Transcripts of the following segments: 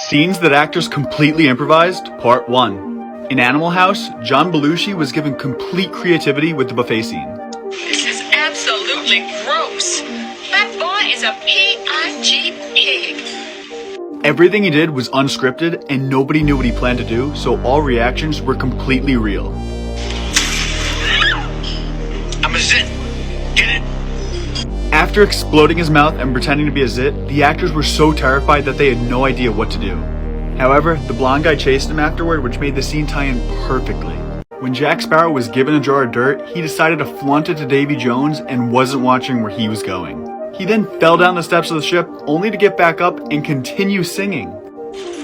Scenes that actors completely improvised, Part 1. In Animal House, John Belushi was given complete creativity with the buffet scene. This is absolutely gross. That boy is a P.I.G. pig. Everything he did was unscripted and nobody knew what he planned to do, so all reactions were completely real. I'm a zit. Get it? After exploding his mouth and pretending to be a zit, the actors were so terrified that they had no idea what to do. However, the blonde guy chased him afterward, which made the scene tie in perfectly. When Jack Sparrow was given a jar of dirt, he decided to flaunt it to Davy Jones and wasn't watching where he was going. He then fell down the steps of the ship, only to get back up and continue singing.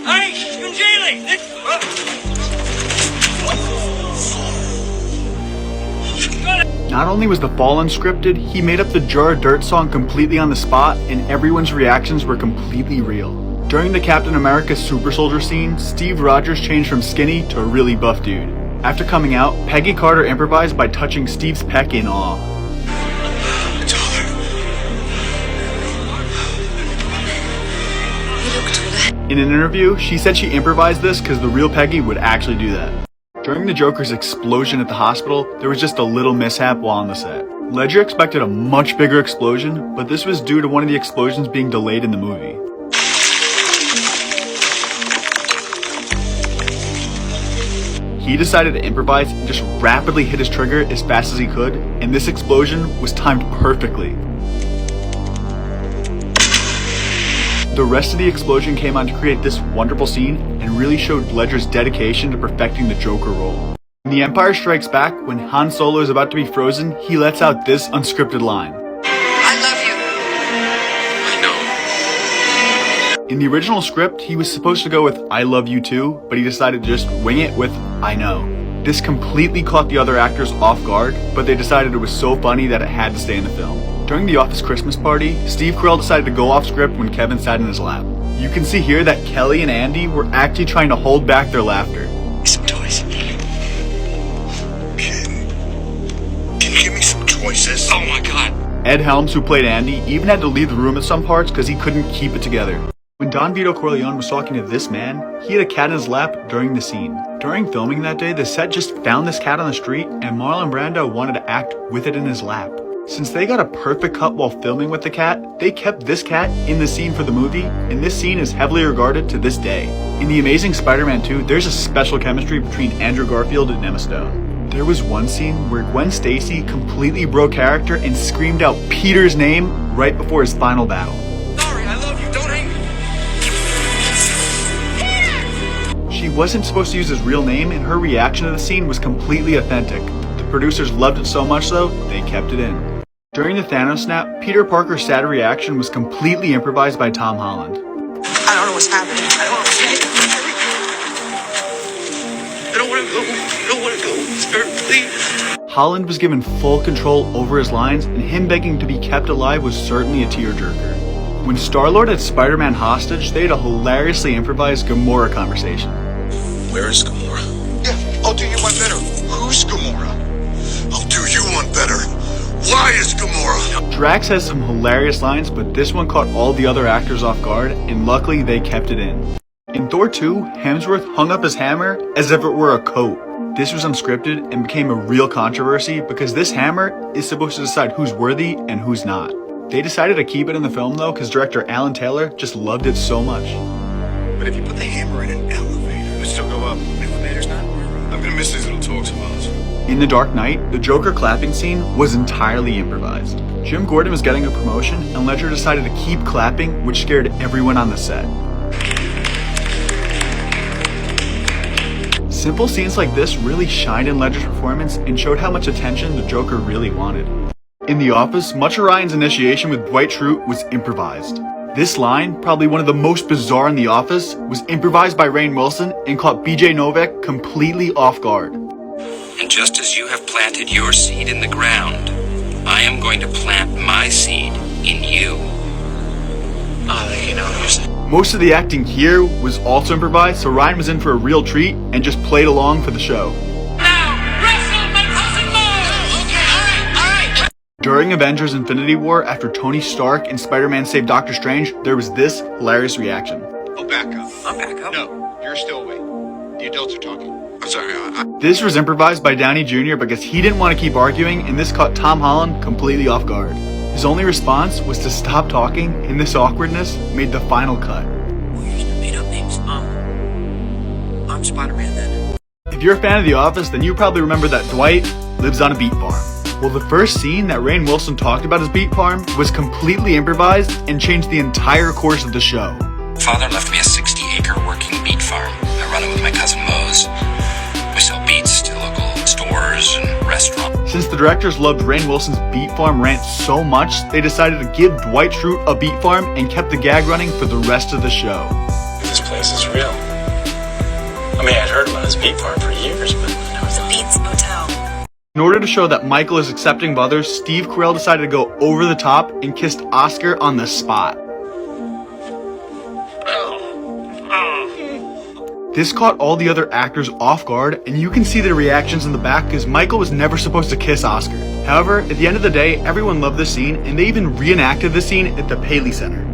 Hey, Congealy! Not only was the fall unscripted, he made up the Jar of Dirt song completely on the spot, and everyone's reactions were completely real. During the Captain America Super Soldier scene, Steve Rogers changed from skinny to a really buff dude. After coming out, Peggy Carter improvised by touching Steve's peck in awe. In an interview, she said she improvised this because the real Peggy would actually do that. During the Joker's explosion at the hospital, there was just a little mishap while on the set. Ledger expected a much bigger explosion, but this was due to one of the explosions being delayed in the movie. He decided to improvise and just rapidly hit his trigger as fast as he could, and this explosion was timed perfectly. The rest of the explosion came on to create this wonderful scene and really showed Ledger's dedication to perfecting the Joker role. In The Empire Strikes Back, when Han Solo is about to be frozen, he lets out this unscripted line. I love you. I know. In the original script, he was supposed to go with I love you too, but he decided to just wing it with I know. This completely caught the other actors off guard, but they decided it was so funny that it had to stay in the film. During the Office Christmas party, Steve Carell decided to go off script when Kevin sat in his lap. You can see here that Kelly and Andy were actually trying to hold back their laughter. Some toys. Can you give me some choices? Oh my god. Ed Helms, who played Andy, even had to leave the room at some parts because he couldn't keep it together. When Don Vito Corleone was talking to this man, he had a cat in his lap during the scene. During filming that day, the set just found this cat on the street and Marlon Brando wanted to act with it in his lap. Since they got a perfect cut while filming with the cat, they kept this cat in the scene for the movie, and this scene is heavily regarded to this day. In The Amazing Spider-Man 2, there's a special chemistry between Andrew Garfield and Emma Stone. There was one scene where Gwen Stacy completely broke character and screamed out Peter's name right before his final battle. Sorry, I love you, don't hate me. She wasn't supposed to use his real name, and her reaction to the scene was completely authentic. The producers loved it so much though, they kept it in. During the Thanos snap, Peter Parker's sad reaction was completely improvised by Tom Holland. I don't know what's happening. I don't want to go. I don't want to go. Sir, please. Holland was given full control over his lines, and him begging to be kept alive was certainly a tearjerker. When Star-Lord had Spider-Man hostage, they had a hilariously improvised Gamora conversation. Where is Gamora? Yeah, I'll do you one better. Who's Gamora? I'll do you one better. Why is Gamora? Drax has some hilarious lines, but this one caught all the other actors off guard, and luckily they kept it in. In Thor 2, Hemsworth hung up his hammer as if it were a coat. This was unscripted and became a real controversy because this hammer is supposed to decide who's worthy and who's not. They decided to keep it in the film though because director Alan Taylor just loved it so much. But if you put the hammer in an elevator, it'll still go up. Elevator's not? I'm gonna miss these little talks of ours. In The Dark Knight, the Joker clapping scene was entirely improvised. Jim Gordon was getting a promotion, and Ledger decided to keep clapping, which scared everyone on the set. Simple scenes like this really shined in Ledger's performance and showed how much attention the Joker really wanted. In The Office, much of Ryan's initiation with Dwight Schrute was improvised. This line, probably one of the most bizarre in The Office, was improvised by Rainn Wilson and caught BJ Novak completely off guard. And just as you have planted your seed in the ground, I am going to plant my seed in you. Most of the acting here was also improvised, so Ryan was in for a real treat and just played along for the show. Now, wrestle my cousin Mo. Okay, all right. During Avengers Infinity War, after Tony Stark and Spider-Man saved Doctor Strange, there was this hilarious reaction. Oh, back up. I'm back up. No, you're still awake. The adults are talking. I'm sorry, This was improvised by Downey Jr. because he didn't want to keep arguing, and this caught Tom Holland completely off guard. His only response was to stop talking, and this awkwardness made the final cut. We're using made-up names. I'm Spider-Man then. If you're a fan of The Office, then you probably remember that Dwight lives on a beet farm. Well, the first scene that Rainn Wilson talked about his beet farm was completely improvised and changed the entire course of the show. Father left me a 60-acre working beet farm. I run it with my cousin Mose. We sell beets to local stores and restaurants. Since the directors loved Rainn Wilson's beet farm rant so much, they decided to give Dwight Schrute a beet farm and kept the gag running for the rest of the show. This place is real. I mean, I'd heard about his beet farm for years, but It was a Beats Motel. In order to show that Michael is accepting of others, Steve Carell decided to go over the top and kissed Oscar on the spot. This caught all the other actors off guard, and you can see their reactions in the back because Michael was never supposed to kiss Oscar. However, at the end of the day, everyone loved this scene, and they even reenacted the scene at the Paley Center.